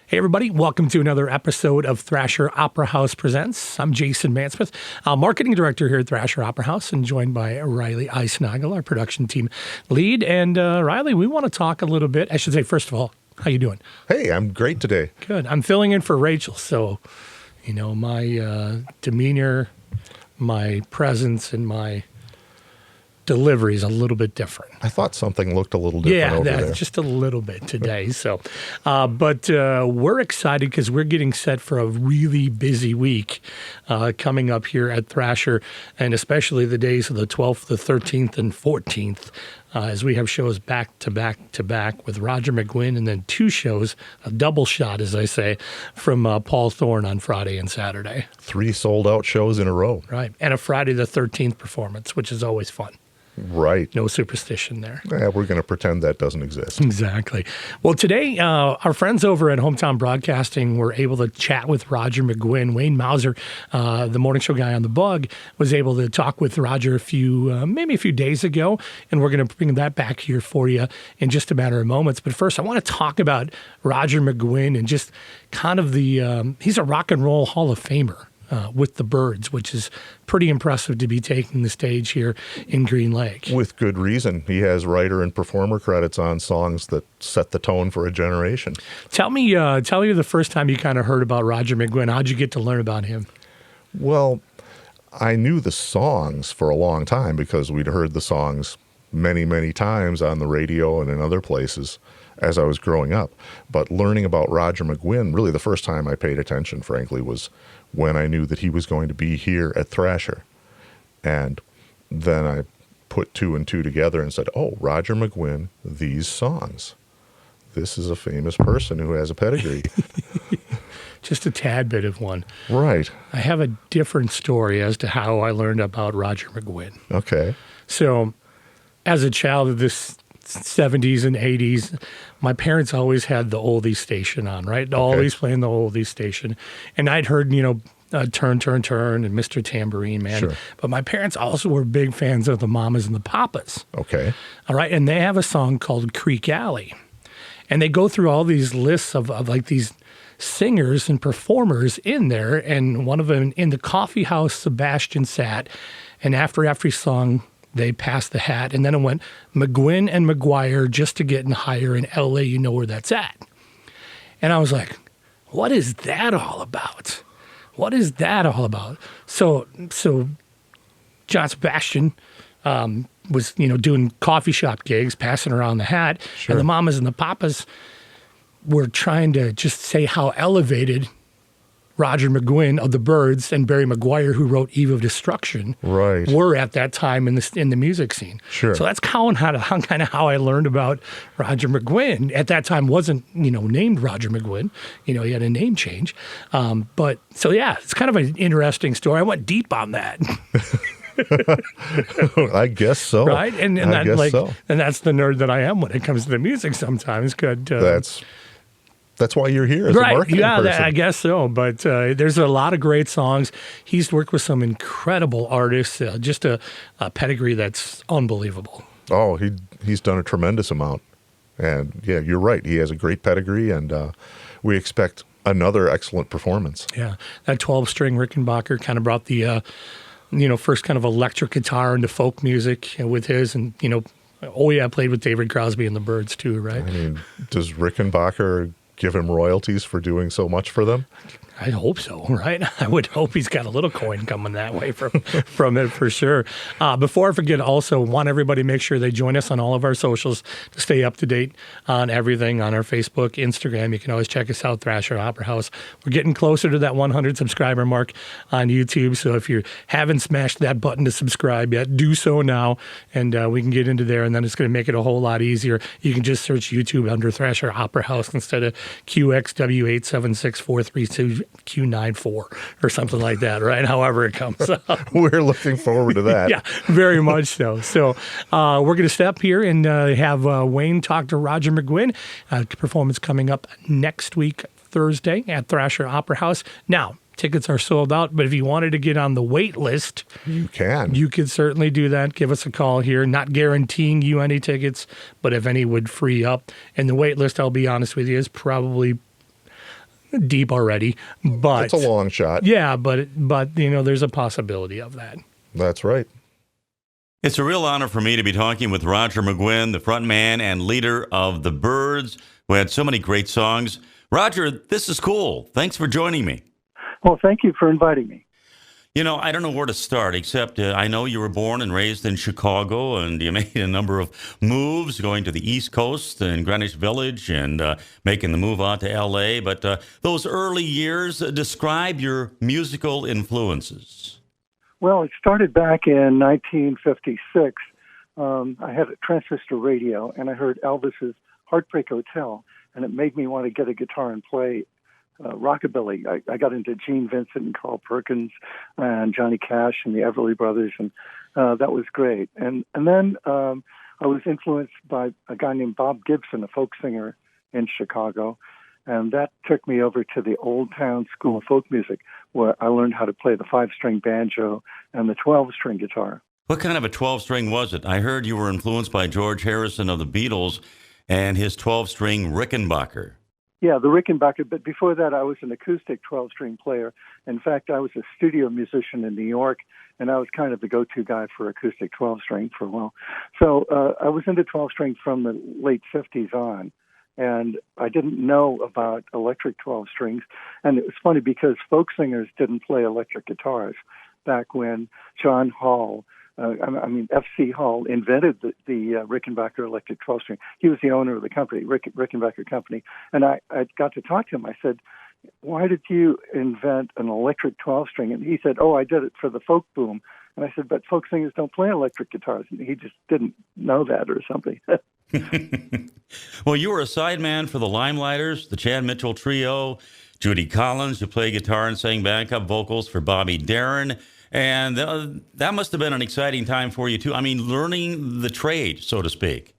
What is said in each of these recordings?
Hey, everybody. Welcome to another episode of Thrasher Opera House Presents. I'm Jason Mansmith, marketing director here at Thrasher Opera House, and joined by Riley Eisnagel, our production team lead. And Riley, we want to talk a little bit. I should say, first of all, how you doing? Hey, I'm great today. Good. I'm filling in for Rachel. So, you know, my demeanor, my presence, and my delivery is a little bit different. I thought something looked a little different over there. Just a little bit today. So, but we're excited because we're getting set for a really busy week coming up here at Thrasher, and especially the days of the 12th, the 13th, and 14th, as we have shows back to back to back with Roger McGuinn, and then two shows, a double shot, as I say, from Paul Thorne on Friday and Saturday. 3 sold-out shows in a row. Right, and a Friday the 13th performance, which is always fun. Right. No superstition there. Yeah, we're going to pretend that doesn't exist. Exactly. Well, today, our friends over at Hometown Broadcasting were able to chat with Roger McGuinn. Wayne Mausser, the morning show guy on The Bug, was able to talk with Roger maybe a few days ago, and we're going to bring that back here for you in just a matter of moments. But first, I want to talk about Roger McGuinn and just kind of he's a rock and roll Hall of Famer. With the Byrds, which is pretty impressive to be taking the stage here in Green Lake. With good reason. He has writer and performer credits on songs that set the tone for a generation. Tell me the first time you kind of heard about Roger McGuinn. How'd you get to learn about him? Well, I knew the songs for a long time because we'd heard the songs many, many times on the radio and in other places as I was growing up. But learning about Roger McGuinn, really the first time I paid attention, frankly, was when I knew that he was going to be here at Thrasher. And then I put 2 and 2 together and said, oh, Roger McGuinn, these songs. This is a famous person who has a pedigree. Just a tad bit of one. Right. I have a different story as to how I learned about Roger McGuinn. Okay. So, as a child of this 70s and 80s, my parents always had the oldies station on, right? Always playing the oldies station. And I'd heard, Turn, Turn, Turn and Mr. Tambourine Man. Sure. But my parents also were big fans of the Mamas and the Papas. Okay. All right. And they have a song called Creek Alley. And they go through all these lists of like these singers and performers in there. And one of them, in the coffee house, Sebastian sat. And after every song, they passed the hat, and then it went McGuinn and McGuire just to get in higher in L.A. You know where that's at. And I was like, what is that all about? What is that all about? So John Sebastian was, doing coffee shop gigs, passing around the hat, Sure. And the Mamas and the Papas were trying to just say how elevated Roger McGuinn of the Byrds and Barry McGuire, who wrote Eve of Destruction, Right. were at that time in the music scene. Sure. So that's kind of how I learned about Roger McGuinn. At that time, wasn't named Roger McGuinn. He had a name change. But so yeah, it's kind of an interesting story. I went deep on that. I guess so. Right, and I guess so. And that's the nerd that I am when it comes to the music. Sometimes, good. That's why you're here as a marketing person. I guess so. But there's a lot of great songs. He's worked with some incredible artists, just a pedigree that's unbelievable. Oh, he's done a tremendous amount. And yeah, you're right. He has a great pedigree, and we expect another excellent performance. Yeah, that 12-string Rickenbacker kind of brought the, first kind of electric guitar into folk music with his, and, played with David Crosby and the Byrds too, right? I mean, does Rickenbacker give him royalties for doing so much for them? I hope so, right? I would hope he's got a little coin coming that way from it for sure. Before I forget, also want everybody to make sure they join us on all of our socials to stay up to date on everything on our Facebook, Instagram. You can always check us out, Thrasher Opera House. We're getting closer to that 100 subscriber mark on YouTube. So if you haven't smashed that button to subscribe yet, do so now, and we can get into there. And then it's going to make it a whole lot easier. You can just search YouTube under Thrasher Opera House instead of QXW876432. Q94 or something like that, right? However it comes up. We're looking forward to that. Yeah, very much so. So we're going to step here and have Wayne talk to Roger McGuinn. Performance coming up next week, Thursday at Thrasher Opera House. Now, tickets are sold out, but if you wanted to get on the wait list, you can. You could certainly do that. Give us a call here. Not guaranteeing you any tickets, but if any would free up. And the wait list, I'll be honest with you, is probably deep already, but It's a long shot. Yeah, but there's a possibility of that. That's right. It's a real honor for me to be talking with Roger McGuinn, the frontman and leader of the Byrds, who had so many great songs. Roger, this is cool. Thanks for joining me. Well, thank you for inviting me. I don't know where to start, except I know you were born and raised in Chicago, and you made a number of moves going to the East Coast and Greenwich Village and making the move out to L.A. But those early years, describe your musical influences. Well, it started back in 1956. I had a transistor radio, and I heard Elvis's Heartbreak Hotel, and it made me want to get a guitar and play rockabilly. I got into Gene Vincent and Carl Perkins and Johnny Cash and the Everly Brothers, and that was great. And then I was influenced by a guy named Bob Gibson, a folk singer in Chicago, and that took me over to the Old Town School of Folk Music, where I learned how to play the 5-string banjo and the 12-string guitar. What kind of a 12-string was it? I heard you were influenced by George Harrison of the Beatles and his 12-string Rickenbacker. Yeah, the Rickenbacker, but before that I was an acoustic 12-string player. In fact, I was a studio musician in New York, and I was kind of the go-to guy for acoustic 12-string for a while. So I was into 12-string from the late 50s on, and I didn't know about electric 12 strings. And it was funny because folk singers didn't play electric guitars back when John Hall, F.C. Hall invented the Rickenbacker electric 12-string. He was the owner of the company, Rickenbacker Company. And I got to talk to him. I said, why did you invent an electric 12-string? And he said, I did it for the folk boom. And I said, but folk singers don't play electric guitars. And he just didn't know that or something. Well, you were a sideman for the Limelighters, the Chad Mitchell Trio, Judy Collins. You played guitar and sang backup vocals for Bobby Darin. And that must have been an exciting time for you, too. I mean, learning the trade, so to speak.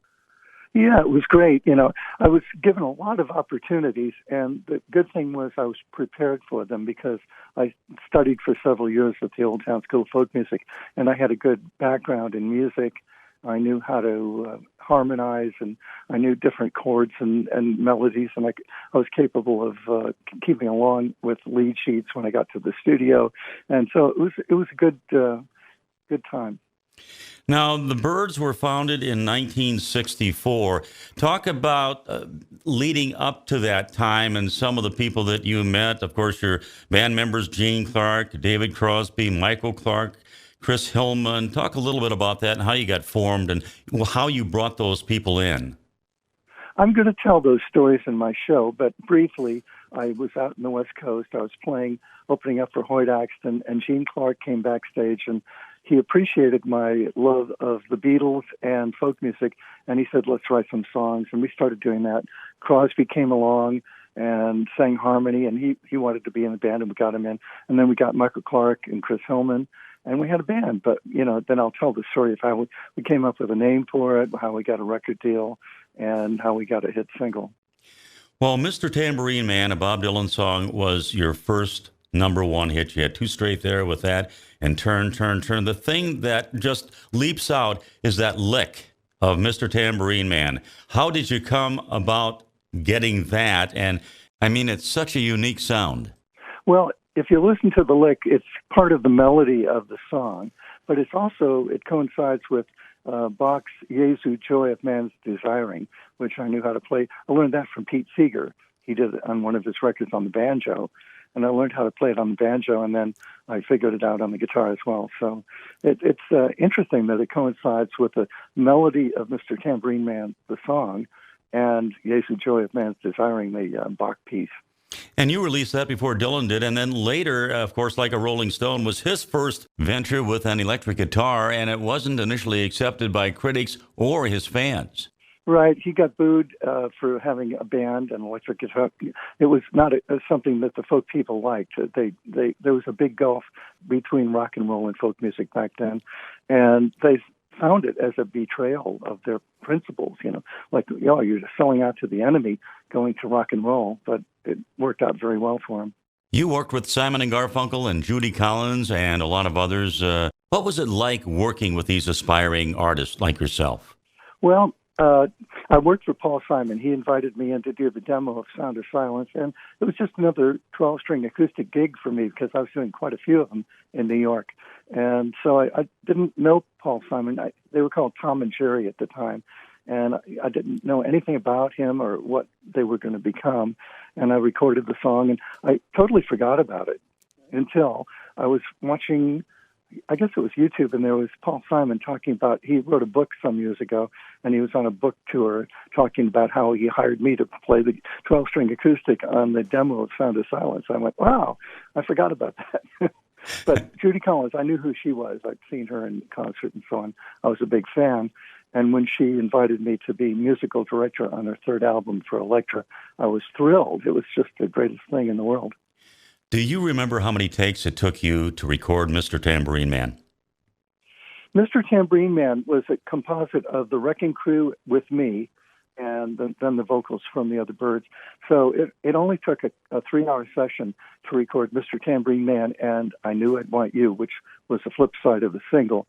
Yeah, it was great. I was given a lot of opportunities, and the good thing was I was prepared for them because I studied for several years at the Old Town School of Folk Music, and I had a good background in music. I knew how to harmonize, and I knew different chords and melodies, and I was capable of keeping along with lead sheets when I got to the studio, and so it was a good time. Now, the Byrds were founded in 1964. Talk about leading up to that time and some of the people that you met. Of course, your band members, Gene Clark, David Crosby, Michael Clark, Chris Hillman. Talk a little bit about that and how you got formed and how you brought those people in. I'm going to tell those stories in my show, but briefly, I was out in the West Coast. I was opening up for Hoyt Axton, and Gene Clark came backstage, and he appreciated my love of the Beatles and folk music, and he said, let's write some songs, and we started doing that. Crosby came along and sang harmony, and he wanted to be in the band, and we got him in. And then we got Michael Clark and Chris Hillman, and we had a band. But, then I'll tell the story of how we came up with a name for it, how we got a record deal, and how we got a hit single. Well, Mr. Tambourine Man, a Bob Dylan song, was your first number one hit. You had two straight there with that, and Turn, Turn, Turn. The thing that just leaps out is that lick of Mr. Tambourine Man. How did you come about getting that? And, it's such a unique sound. Well, if you listen to the lick, it's part of the melody of the song, but it coincides with Bach's Jesu, Joy of Man's Desiring, which I knew how to play. I learned that from Pete Seeger. He did it on one of his records on the banjo, and I learned how to play it on the banjo, and then I figured it out on the guitar as well. So it's interesting that it coincides with the melody of Mr. Tambourine Man, the song, and Jesu, Joy of Man's Desiring, the Bach piece. And you released that before Dylan did, and then later, of course, Like a Rolling Stone was his first venture with an electric guitar, and it wasn't initially accepted by critics or his fans. Right. He got booed for having a band and electric guitar. It was not something that the folk people liked. There was a big gulf between rock and roll and folk music back then, and they found it as a betrayal of their principles, you're just selling out to the enemy going to rock and roll, but it worked out very well for him. You worked with Simon and Garfunkel and Judy Collins and a lot of others. What was it like working with these aspiring artists like yourself? Well, I worked for Paul Simon. He invited me in to do the demo of Sound of Silence, and it was just another 12-string acoustic gig for me because I was doing quite a few of them in New York. And so I didn't know Paul Simon. They were called Tom and Jerry at the time, and I didn't know anything about him or what they were going to become. And I recorded the song, and I totally forgot about it until I was watching, I guess it was YouTube, and there was Paul Simon talking about, he wrote a book some years ago, and he was on a book tour talking about how he hired me to play the 12-string acoustic on the demo of Sound of Silence. I went, wow, I forgot about that. But Judy Collins, I knew who she was. I'd seen her in concert and so on. I was a big fan. And when she invited me to be musical director on her third album for Elektra, I was thrilled. It was just the greatest thing in the world. Do you remember how many takes it took you to record Mr. Tambourine Man? Mr. Tambourine Man was a composite of the Wrecking Crew with me and then the vocals from the other Byrds. So it only took a 3-hour session to record Mr. Tambourine Man and I Knew I'd Want You, which was the flip side of the single.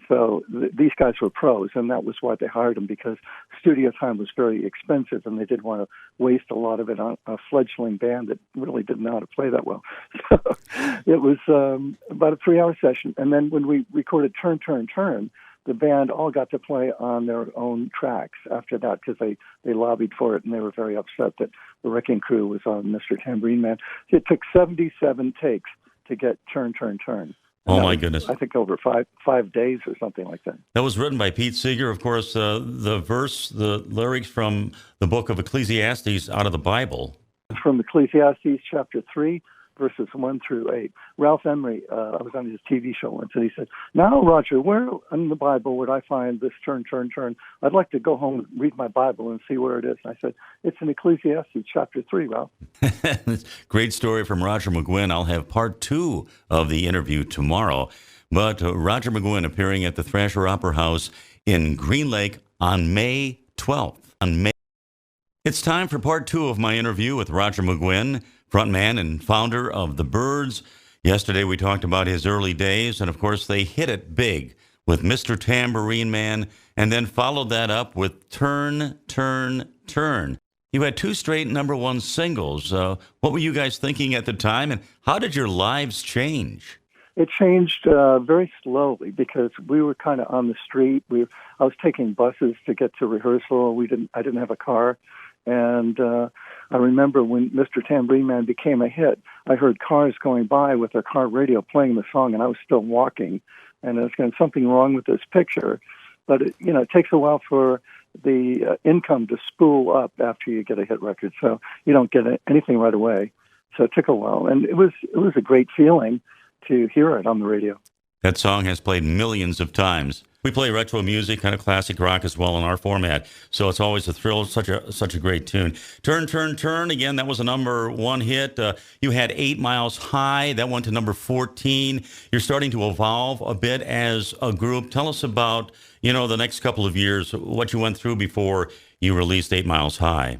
So these guys were pros, and that was why they hired them, because studio time was very expensive, and they didn't want to waste a lot of it on a fledgling band that really didn't know how to play that well. So it was about a 3-hour session. And then when we recorded Turn, Turn, Turn, the band all got to play on their own tracks after that because they lobbied for it, and they were very upset that the Wrecking Crew was on Mr. Tambourine Man. It took 77 takes to get Turn, Turn, Turn. Oh, my goodness. I think over five days or something like that. That was written by Pete Seeger. Of course, the lyrics from the book of Ecclesiastes out of the Bible. From Ecclesiastes chapter 3, verses 1 through 8. Ralph Emery, I was on his TV show once, and he said, now, Roger, where in the Bible would I find this turn, turn, turn? I'd like to go home and read my Bible and see where it is. And I said, it's in Ecclesiastes chapter 3, Ralph. Great story from Roger McGuinn. I'll have part 2 of the interview tomorrow. But Roger McGuinn appearing at the Thrasher Opera House in Green Lake on May 12th. It's time for part 2 of my interview with Roger McGuinn, frontman and founder of the Byrds. Yesterday we talked about his early days, and of course they hit it big with Mr. Tambourine Man, and then followed that up with Turn, Turn, Turn. You had 2 straight #1 singles. What were you guys thinking at the time, and how did your lives change? It changed very slowly because we were kind of on the street. I was taking buses to get to rehearsal. I didn't have a car, and I remember when Mr. Tambourine Man became a hit, I heard cars going by with their car radio playing the song, and I was still walking. And I was going, something wrong with this picture. But it takes a while for the income to spool up after you get a hit record, so you don't get anything right away. So it took a while, and it was a great feeling to hear it on the radio. That song has played millions of times. We play retro music, kind of classic rock as well in our format, so it's always a thrill. Such a great tune. Turn, Turn, Turn. Again, that was a #1 hit. You had 8 Miles High. That went to number 14. You're starting to evolve a bit as a group. Tell us about the next couple of years, what you went through before you released 8 Miles High.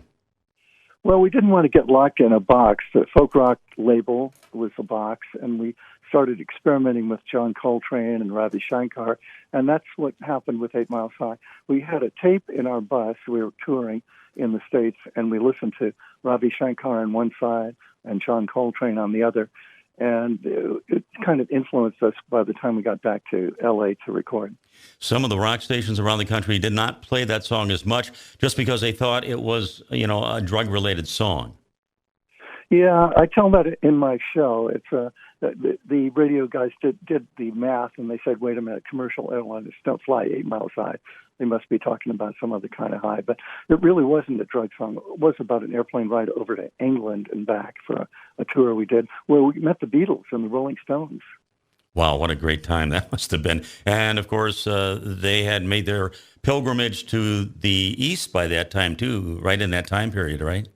Well, we didn't want to get locked in a box. The folk rock label was a box, and we started experimenting with John Coltrane and Ravi Shankar, and that's what happened with 8 Miles High. We had a tape in our bus. We were touring in the States, and we listened to Ravi Shankar on one side and John Coltrane on the other, and it kind of influenced us by the time we got back to L.A. to record. Some of the rock stations around the country did not play that song as much just because they thought it was, a drug-related song. Yeah, I tell that in my show. It's the radio guys did the math, and they said, wait a minute, commercial airliners don't fly 8 Miles High. They must be talking about some other kind of high. But it really wasn't a drug song. It was about an airplane ride over to England and back for a tour we did where we met the Beatles and the Rolling Stones. Wow, what a great time that must have been. And, of course, they had made their pilgrimage to the East by that time, too, right in that time period, right?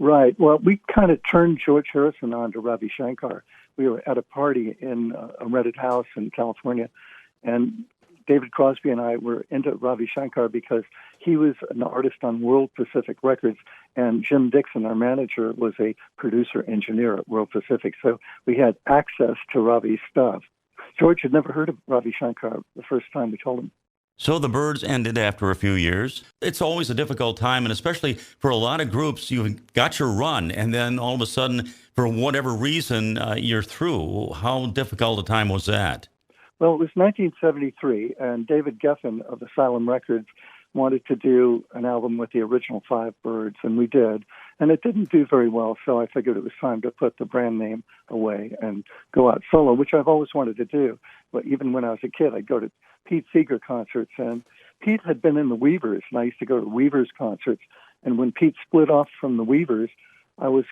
Right. Well, we kind of turned George Harrison on to Ravi Shankar. We were at a party in a rented house in California, and David Crosby and I were into Ravi Shankar because he was an artist on World Pacific Records, and Jim Dixon, our manager, was a producer-engineer at World Pacific, so we had access to Ravi's stuff. George had never heard of Ravi Shankar the first time we told him. So the Byrds ended after a few years. It's always a difficult time, and especially for a lot of groups, you've got your run, and then all of a sudden, for whatever reason, you're through. How difficult a time was that? Well, it was 1973, and David Geffen of Asylum Records wanted to do an album with the original five Byrds, and we did. And it didn't do very well, so I figured it was time to put the brand name away and go out solo, which I've always wanted to do. But even when I was a kid, I'd go to Pete Seeger concerts, and Pete had been in the Weavers, and I used to go to the Weavers concerts. And when Pete split off from the Weavers, I was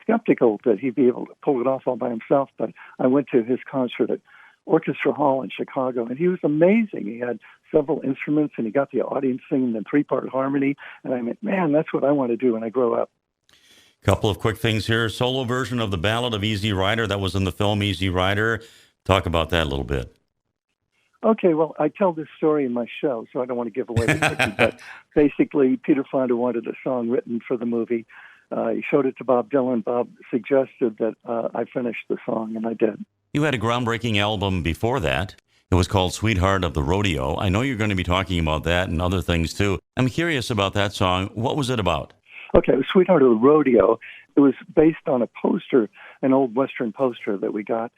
skeptical that he'd be able to pull it off all by himself, but I went to his concert at Orchestra Hall in Chicago, and he was amazing. He had several instruments, and he got the audience singing in three-part harmony, and I went, man, that's what I want to do when I grow up. Couple of quick things here. Solo version of the Ballad of Easy Rider, that was in the film Easy Rider. Talk about that a little bit. Okay, well, I tell this story in my show, so I don't want to give away the cookie, but basically, Peter Fonda wanted a song written for the movie. He showed it to Bob Dylan. Bob suggested that I finish the song, and I did. You had a groundbreaking album before that. It was called Sweetheart of the Rodeo. I know you're going to be talking about that and other things, too. I'm curious about that song. What was it about? Okay, it was Sweetheart of the Rodeo. It was based on a poster, an old Western poster that we got.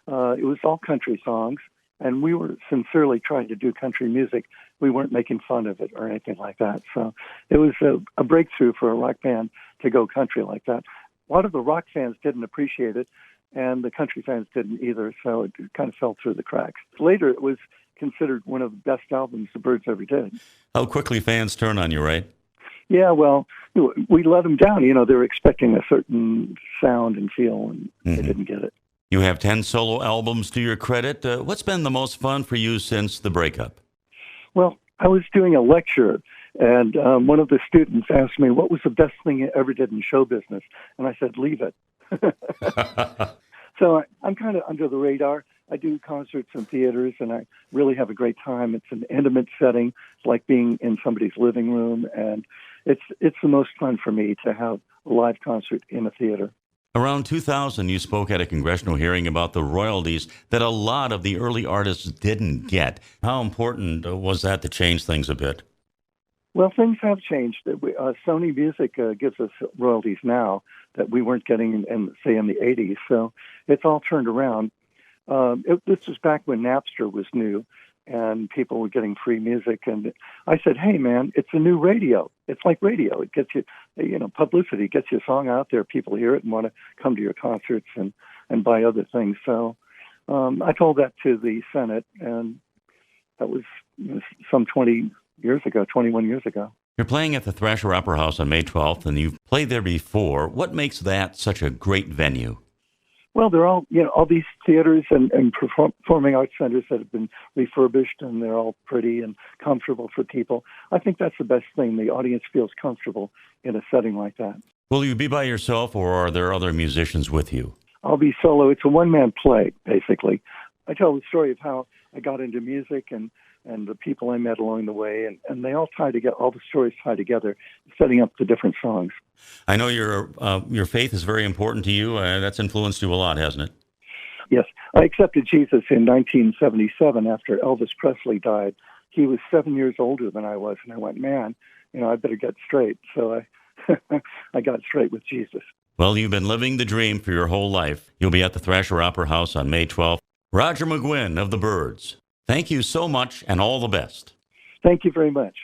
It was all country songs, and we were sincerely trying to do country music. We weren't making fun of it or anything like that. So it was a breakthrough for a rock band to go country like that. A lot of the rock fans didn't appreciate it, and the country fans didn't either, so it kind of fell through the cracks. Later, it was considered one of the best albums the Byrds ever did. How quickly fans turn on you, right? Yeah, well, we let them down. You know, they were expecting a certain sound and feel, and they didn't get it. You have 10 solo albums to your credit. What's been the most fun for you since the breakup? Well, I was doing a lecture, and one of the students asked me, what was the best thing you ever did in show business? And I said, leave it. So I'm kind of under the radar. I do concerts and theaters, and I really have a great time. It's an intimate setting. It's like being in somebody's living room, and it's the most fun for me to have a live concert in a theater. Around 2000, you spoke at a congressional hearing about the royalties that a lot of the early artists didn't get. How important was that to change things a bit? Well, things have changed. Sony Music gives us royalties now that we weren't getting in the 80s. So it's all turned around. This was back when Napster was new and people were getting free music. And I said, hey, man, it's a new radio. It's like radio. It gets you, publicity, gets your song out there. People hear it and want to come to your concerts and buy other things. So I told that to the Senate, and that was some 21 years ago. You're playing at the Thrasher Opera House on May 12th, and you've played there before. What makes that such a great venue? Well, they're all, all these theaters and performing arts centers that have been refurbished, and they're all pretty and comfortable for people. I think that's the best thing. The audience feels comfortable in a setting like that. Will you be by yourself, or are there other musicians with you? I'll be solo. It's a one-man play, basically. I tell the story of how I got into music and the people I met along the way, and they all tie together. All the stories tie together, setting up the different songs. I know your faith is very important to you. That's influenced you a lot, hasn't it? Yes. I accepted Jesus in 1977 after Elvis Presley died. He was 7 years older than I was, and I went, man, I better get straight. So I got straight with Jesus. Well, you've been living the dream for your whole life. You'll be at the Thrasher Opera House on May 12th. Roger McGuinn of the Byrds, thank you so much, and all the best. Thank you very much.